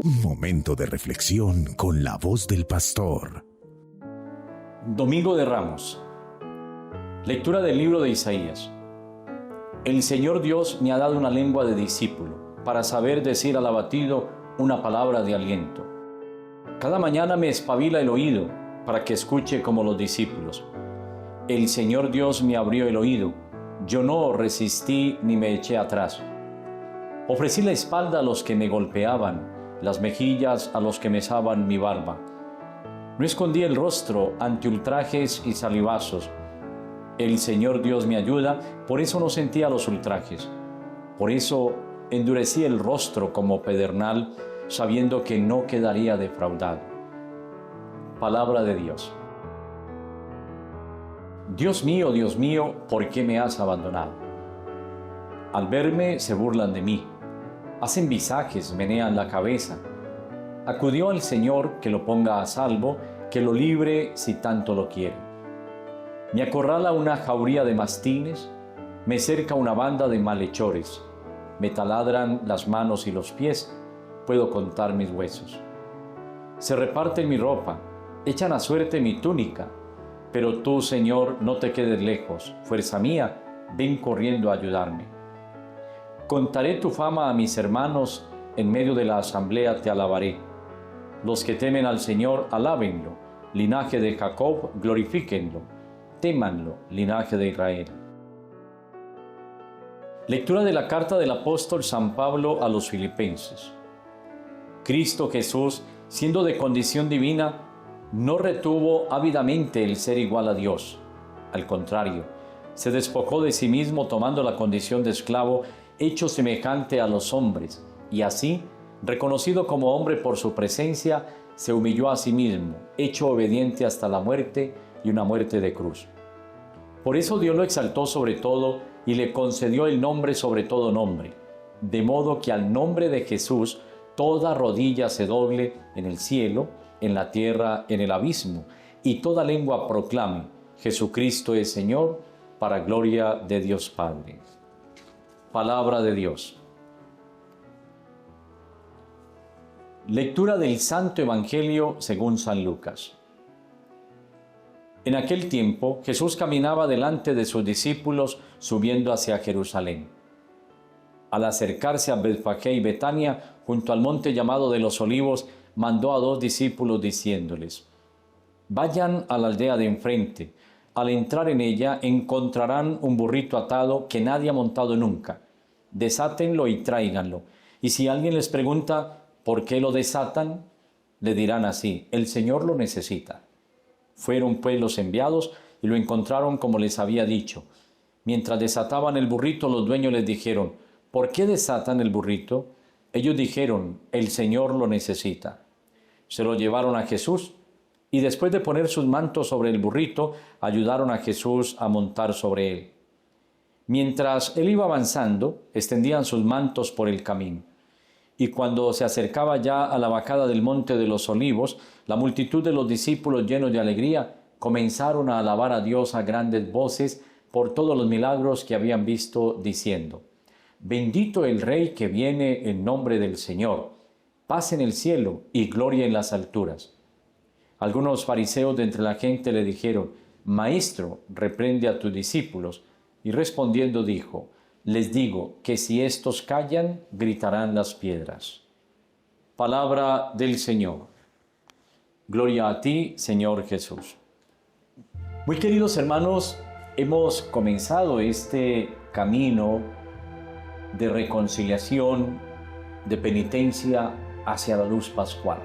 Un momento de reflexión con la voz del pastor. Domingo de Ramos. Lectura del libro de Isaías. El Señor Dios me ha dado una lengua de discípulo, para saber decir al abatido una palabra de aliento. Cada mañana me espabila el oído, para que escuche como los discípulos. El Señor Dios me abrió el oído, yo no resistí ni me eché atrás. Ofrecí la espalda a los que me golpeaban, las mejillas a los que mesaban mi barba. No escondí el rostro ante ultrajes y salivazos. El Señor Dios me ayuda, por eso no sentía los ultrajes. Por eso endurecí el rostro como pedernal, sabiendo que no quedaría defraudado. Palabra de Dios. Dios mío, ¿por qué me has abandonado? Al verme se burlan de mí. Hacen visajes, menean la cabeza. Acudió al Señor que lo ponga a salvo, que lo libre si tanto lo quiere. Me acorrala una jauría de mastines, me cerca una banda de malhechores. Me taladran las manos y los pies, puedo contar mis huesos. Se reparten mi ropa, echan a suerte mi túnica. Pero tú, Señor, no te quedes lejos, fuerza mía, ven corriendo a ayudarme. Contaré tu fama a mis hermanos, en medio de la asamblea te alabaré. Los que temen al Señor, alábenlo. Linaje de Jacob, glorifíquenlo. Témanlo, linaje de Israel. Lectura de la carta del apóstol San Pablo a los Filipenses. Cristo Jesús, siendo de condición divina, no retuvo ávidamente el ser igual a Dios. Al contrario, se despojó de sí mismo tomando la condición de esclavo, hecho semejante a los hombres, y así, reconocido como hombre por su presencia, se humilló a sí mismo, hecho obediente hasta la muerte y una muerte de cruz. Por eso Dios lo exaltó sobre todo y le concedió el nombre sobre todo nombre, de modo que al nombre de Jesús toda rodilla se doble en el cielo, en la tierra, en el abismo, y toda lengua proclame: Jesucristo es Señor, para gloria de Dios Padre. Palabra de Dios. Lectura del Santo Evangelio según San Lucas. En aquel tiempo, Jesús caminaba delante de sus discípulos subiendo hacia Jerusalén. Al acercarse a Betfagé y Betania, junto al monte llamado de los Olivos, mandó a 2 discípulos diciéndoles: vayan a la aldea de enfrente. Al entrar en ella encontrarán un burrito atado que nadie ha montado nunca. Desátenlo y tráiganlo. Y si alguien les pregunta ¿por qué lo desatan?, le dirán así: el Señor lo necesita. Fueron pues los enviados y lo encontraron como les había dicho. Mientras desataban el burrito, los dueños les dijeron: ¿por qué desatan el burrito? Ellos dijeron: el Señor lo necesita. Se lo llevaron a Jesús y después de poner sus mantos sobre el burrito, ayudaron a Jesús a montar sobre él. Mientras él iba avanzando, extendían sus mantos por el camino. Y cuando se acercaba ya a la bajada del monte de los Olivos, la multitud de los discípulos, llenos de alegría, comenzaron a alabar a Dios a grandes voces por todos los milagros que habían visto, diciendo: bendito el Rey que viene en nombre del Señor, paz en el cielo y gloria en las alturas. Algunos fariseos de entre la gente le dijeron: Maestro, reprende a tus discípulos. Y respondiendo dijo: les digo que si estos callan, gritarán las piedras. Palabra del Señor. Gloria a ti, Señor Jesús. Muy queridos hermanos, hemos comenzado este camino de reconciliación, de penitencia hacia la luz pascual.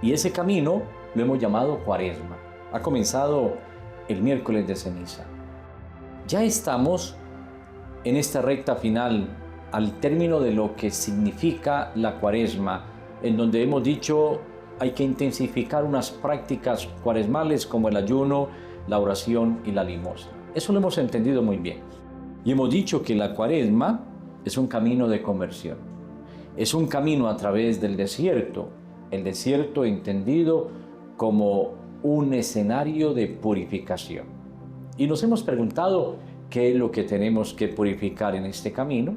Y ese camino lo hemos llamado Cuaresma. Ha comenzado el miércoles de ceniza. Ya estamos en esta recta final, al término de lo que significa la Cuaresma, en donde hemos dicho hay que intensificar unas prácticas cuaresmales como el ayuno, la oración y la limosna. Eso lo hemos entendido muy bien. Y hemos dicho que la Cuaresma es un camino de conversión. Es un camino a través del desierto, el desierto entendido como un escenario de purificación. Y nos hemos preguntado qué es lo que tenemos que purificar en este camino.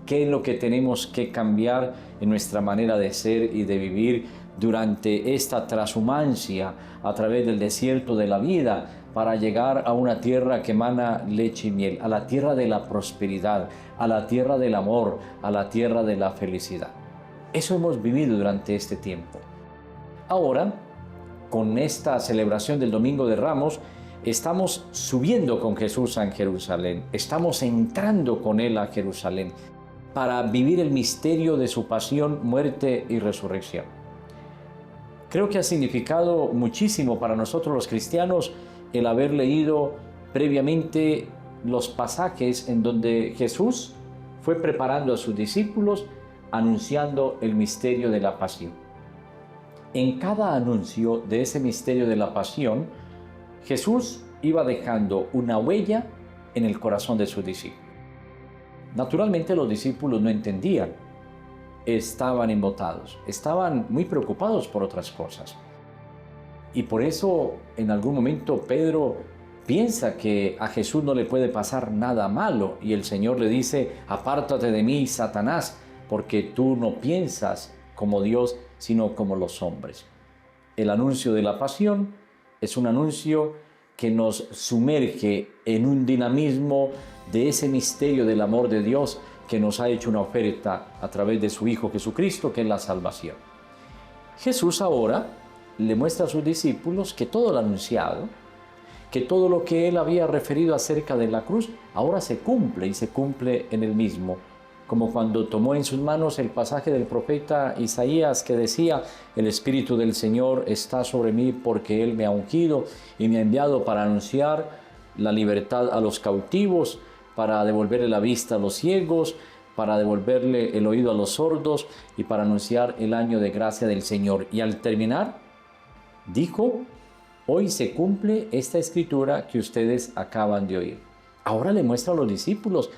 qué es lo que tenemos que cambiar en nuestra manera de ser y de vivir durante esta transhumancia a través del desierto de la vida para llegar a una tierra que emana leche y miel, a la tierra de la prosperidad, a la tierra del amor, a la tierra de la felicidad. Eso hemos vivido durante este tiempo. Ahora, con esta celebración del Domingo de Ramos, estamos subiendo con Jesús a Jerusalén, estamos entrando con Él a Jerusalén para vivir el misterio de su pasión, muerte y resurrección. Creo que ha significado muchísimo para nosotros los cristianos el haber leído previamente los pasajes en donde Jesús fue preparando a sus discípulos, anunciando el misterio de la pasión. En cada anuncio de ese misterio de la pasión, Jesús iba dejando una huella en el corazón de sus discípulos. Naturalmente los discípulos no entendían, estaban embotados, estaban muy preocupados por otras cosas. Y por eso en algún momento Pedro piensa que a Jesús no le puede pasar nada malo y el Señor le dice: apártate de mí, Satanás, porque tú no piensas como Dios, sino como los hombres. El anuncio de la pasión es un anuncio que nos sumerge en un dinamismo de ese misterio del amor de Dios que nos ha hecho una oferta a través de su Hijo Jesucristo, que es la salvación. Jesús ahora le muestra a sus discípulos que todo lo anunciado, que todo lo que Él había referido acerca de la cruz, ahora se cumple y se cumple en Él mismo. Como cuando tomó en sus manos el pasaje del profeta Isaías que decía: el Espíritu del Señor está sobre mí porque Él me ha ungido y me ha enviado para anunciar la libertad a los cautivos, para devolverle la vista a los ciegos, para devolverle el oído a los sordos y para anunciar el año de gracia del Señor. Y al terminar, dijo: hoy se cumple esta escritura que ustedes acaban de oír. Ahora le muestra a los discípulos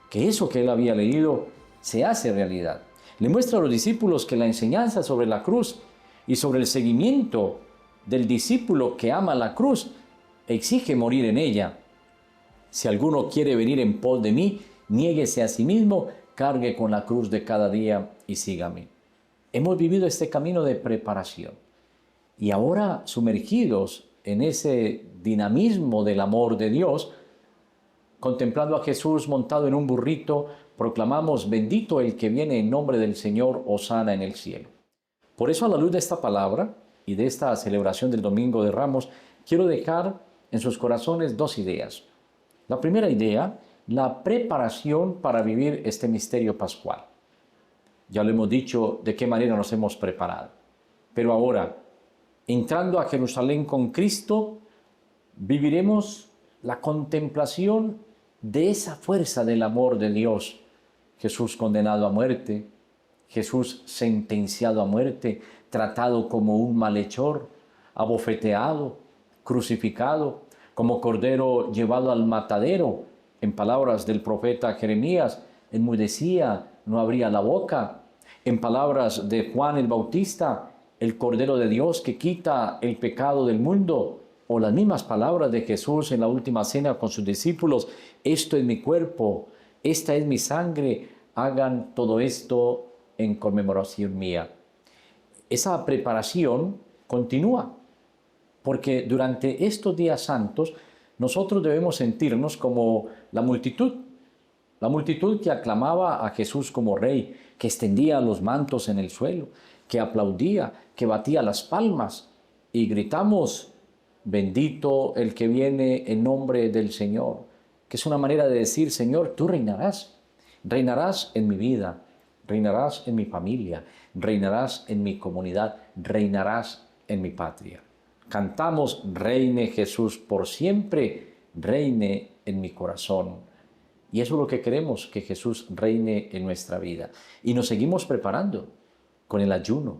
que eso que él había leído se hace realidad. Le muestra a los discípulos que la enseñanza sobre la cruz y sobre el seguimiento del discípulo que ama la cruz exige morir en ella. Si alguno quiere venir en pos de mí, niéguese a sí mismo, cargue con la cruz de cada día y sígame. Hemos vivido este camino de preparación y ahora, sumergidos en ese dinamismo del amor de Dios, contemplando a Jesús montado en un burrito, proclamamos: bendito el que viene en nombre del Señor, hosana en el cielo. Por eso, a la luz de esta palabra y de esta celebración del Domingo de Ramos, quiero dejar en sus corazones dos ideas. La primera idea, la preparación para vivir este misterio pascual. Ya lo hemos dicho de qué manera nos hemos preparado. Pero ahora, entrando a Jerusalén con Cristo, viviremos la contemplación de esa fuerza del amor de Dios. Jesús condenado a muerte, Jesús sentenciado a muerte, tratado como un malhechor, abofeteado, crucificado, como cordero llevado al matadero. En palabras del profeta Jeremías, enmudecía, no abría la boca. En palabras de Juan el Bautista, el Cordero de Dios que quita el pecado del mundo. O las mismas palabras de Jesús en la última cena con sus discípulos: esto es mi cuerpo, esta es mi sangre, hagan todo esto en conmemoración mía. Esa preparación continúa, porque durante estos días santos nosotros debemos sentirnos como la multitud que aclamaba a Jesús como Rey, que extendía los mantos en el suelo, que aplaudía, que batía las palmas, y gritamos: bendito el que viene en nombre del Señor, que es una manera de decir: Señor, tú reinarás en mi vida, reinarás en mi familia, reinarás en mi comunidad, reinarás en mi patria. Cantamos: reine Jesús por siempre, reine en mi corazón. Y eso es lo que queremos, que Jesús reine en nuestra vida. Y nos seguimos preparando con el ayuno,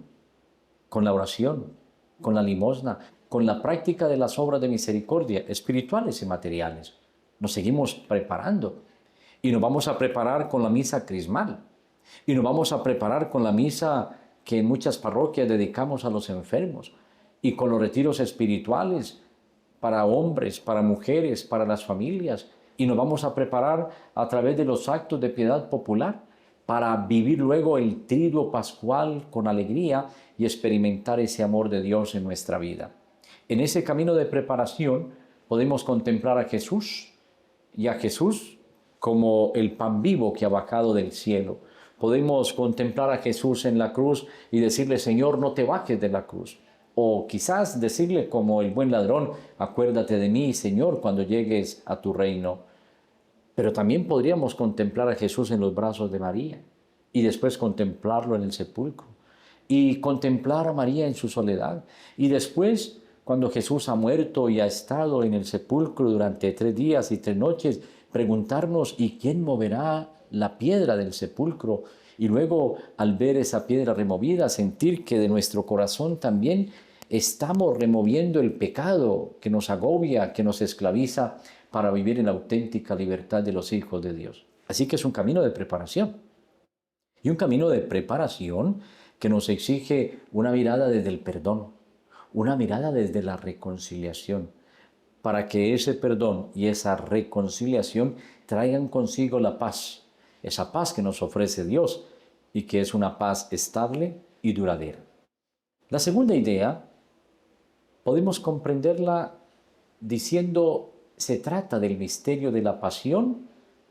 con la oración, con la limosna, con la práctica de las obras de misericordia espirituales y materiales. Nos seguimos preparando y nos vamos a preparar con la misa crismal y nos vamos a preparar con la misa que en muchas parroquias dedicamos a los enfermos y con los retiros espirituales para hombres, para mujeres, para las familias, y nos vamos a preparar a través de los actos de piedad popular para vivir luego el triduo pascual con alegría y experimentar ese amor de Dios en nuestra vida. En ese camino de preparación podemos contemplar a Jesús y a Jesús como el pan vivo que ha bajado del cielo. Podemos contemplar a Jesús en la cruz y decirle, Señor, no te bajes de la cruz. O quizás decirle como el buen ladrón, acuérdate de mí, Señor, cuando llegues a tu reino. Pero también podríamos contemplar a Jesús en los brazos de María y después contemplarlo en el sepulcro y contemplar a María en su soledad. Y después, cuando Jesús ha muerto y ha estado en el sepulcro durante 3 días y 3 noches, preguntarnos, ¿y quién moverá la piedra del sepulcro? Y luego, al ver esa piedra removida, sentir que de nuestro corazón también estamos removiendo el pecado que nos agobia, que nos esclaviza para vivir en la auténtica libertad de los hijos de Dios. Así que es un camino de preparación. Y un camino de preparación que nos exige una mirada desde el perdón, una mirada desde la reconciliación, para que ese perdón y esa reconciliación traigan consigo la paz, esa paz que nos ofrece Dios y que es una paz estable y duradera. La segunda idea podemos comprenderla diciendo, se trata del misterio de la pasión,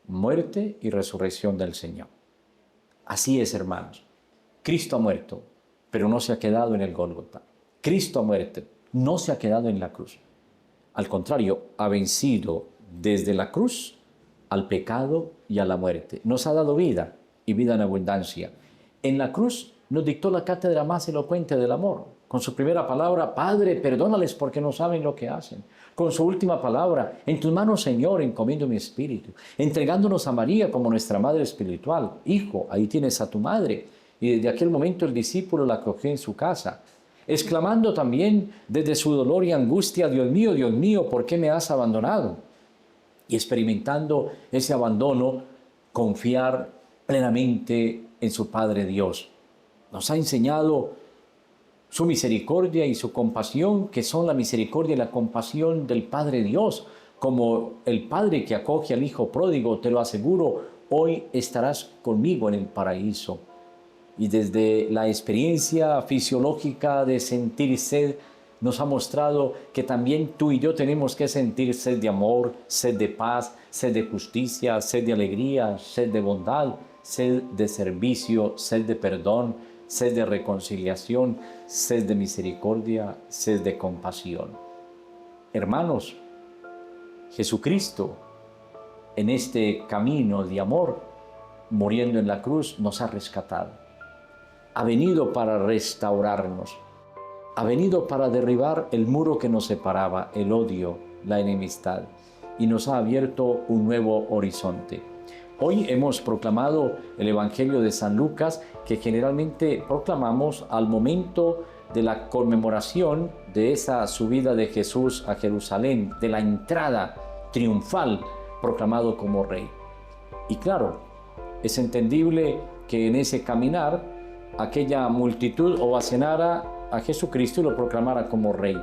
muerte y resurrección del Señor. Así es, hermanos. Cristo ha muerto, pero no se ha quedado en el Gólgota. Cristo ha muerto, no se ha quedado en la cruz. Al contrario, ha vencido desde la cruz al pecado y a la muerte. Nos ha dado vida y vida en abundancia. En la cruz nos dictó la cátedra más elocuente del amor. Con su primera palabra, Padre, perdónales porque no saben lo que hacen. Con su última palabra, en tus manos, Señor, encomiendo mi espíritu. Entregándonos a María como nuestra madre espiritual. Hijo, ahí tienes a tu madre. Y desde aquel momento el discípulo la acogió en su casa. Exclamando también desde su dolor y angustia, Dios mío, ¿por qué me has abandonado? Y experimentando ese abandono, confiar plenamente en su Padre Dios. Nos ha enseñado su misericordia y su compasión, que son la misericordia y la compasión del Padre Dios. Como el Padre que acoge al Hijo pródigo, te lo aseguro, hoy estarás conmigo en el paraíso. Y desde la experiencia fisiológica de sentir sed, nos ha mostrado que también tú y yo tenemos que sentir sed de amor, sed de paz, sed de justicia, sed de alegría, sed de bondad, sed de servicio, sed de perdón, sed de reconciliación, sed de misericordia, sed de compasión. Hermanos, Jesucristo, en este camino de amor, muriendo en la cruz, nos ha rescatado. Ha venido para restaurarnos. Ha venido para derribar el muro que nos separaba, el odio, la enemistad, y nos ha abierto un nuevo horizonte. Hoy hemos proclamado el Evangelio de San Lucas, que generalmente proclamamos al momento de la conmemoración de esa subida de Jesús a Jerusalén, de la entrada triunfal proclamado como rey. Y claro, es entendible que en ese caminar aquella multitud ovacionara a Jesucristo y lo proclamara como rey.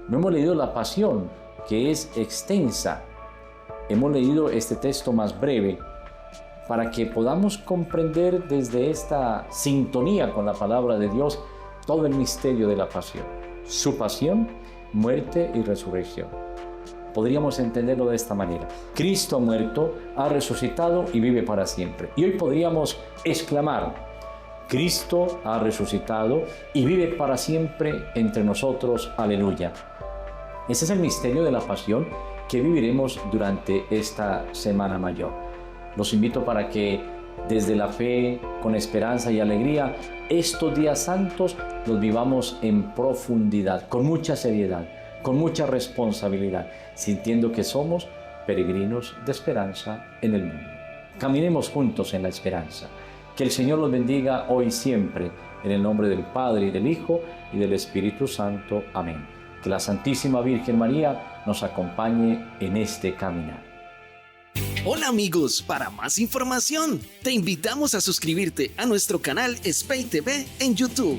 No hemos leído la pasión, que es extensa. Hemos leído este texto más breve para que podamos comprender desde esta sintonía con la palabra de Dios todo el misterio de la pasión. Su pasión, muerte y resurrección. Podríamos entenderlo de esta manera. Cristo ha muerto, ha resucitado y vive para siempre. Y hoy podríamos exclamar, Cristo ha resucitado y vive para siempre entre nosotros. Aleluya. Ese es el misterio de la pasión que viviremos durante esta Semana Mayor. Los invito para que desde la fe, con esperanza y alegría, estos días santos los vivamos en profundidad, con mucha seriedad, con mucha responsabilidad, sintiendo que somos peregrinos de esperanza en el mundo. Caminemos juntos en la esperanza. Que el Señor los bendiga hoy y siempre, en el nombre del Padre y del Hijo y del Espíritu Santo. Amén. Que la Santísima Virgen María nos acompañe en este caminar. Hola amigos, para más información, te invitamos a suscribirte a nuestro canal Spey TV en YouTube.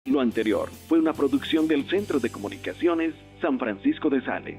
Lo anterior fue una producción del Centro de Comunicaciones San Francisco de Sales.